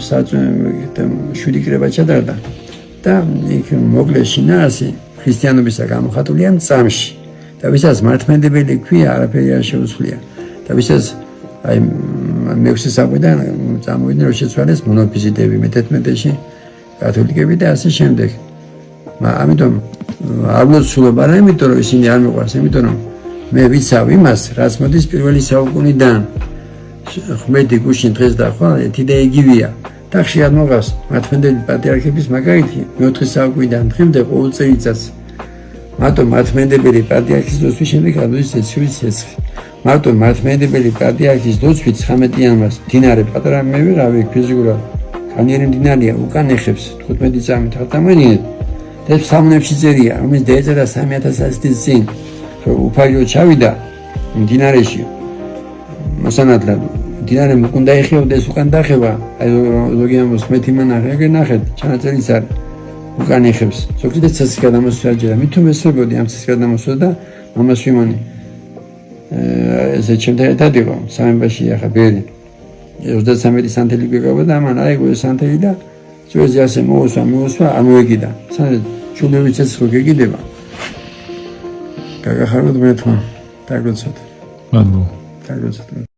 შვიდი კრება ჩადარდა და იქ მოკლე შინაარსი ქრისტიანობისა გამოხატულია მწამში და ვისაც მართლმადიდებელი ქვია არაფერი არ შეუცვლია და ვისაც აი მე-6 საუკუნიდან წამოვიდნენ რომ შეცვალეს მონოფიზიტები მე-11-ში კათოლიკები და ასე შემდეგ ამიტომ არ მოცულობა რა იმიტომ რომ ისინი არ მიყვარს იმიტომ რომ მე ვიცავ იმას რაც მოდის პირველი საუკუნიდან ხმედი გუშინ დღეს და ხვალ ერთი და იგივეა და ხშირად მოყავს მართლმადიდებელი პატრიარქების მაგალითი მე-4 საუკუნიდან დღემდე ყოველ წელიწადს მარტო მართლმადიდებელი პატრიარქის დოცვის შემდეგ ადის ცეცხლის ცეცხლი მარტო მართლმადიდებელი პატრიარქის დოცვით 19 იანვარს მდინარე პატარა მე ვიყავი ფიზიკურად განიერი მდინარეა უკან ეხებს 15 წამით არ დამენინეთ და სამნებში წერია რომელიც დაეწერა 3000 წინ რომ უფალიო ჩავიდა მდინარეში მოსანათლად მდინარე მოკუნდა ეხებდეს უკან დახევა აი ზოგი ამბობს მეთი მანახე ეგ ნახეთ ჩანაწერიც არის უკან ეხებს ზოგადად ცეცხლი გადამოსვლა ჯერა მით თუ მესწრებოდი ამ ცეცხლი გადამოსვლა და მამას ვიმანი ესე ჩემთან ერთად იყო სამებაში ახლა ბერი 33 სანთელი გვიყავდა და ამან აიგო ეს სანთელი და ძველი ასე მოუსვა არ მოეკიდა სანთელი ჩუნევიც ცეცხლი გეკიდება გაგახაროთ მე თქმა დაგროცოთ მადლობა დაგროცოთ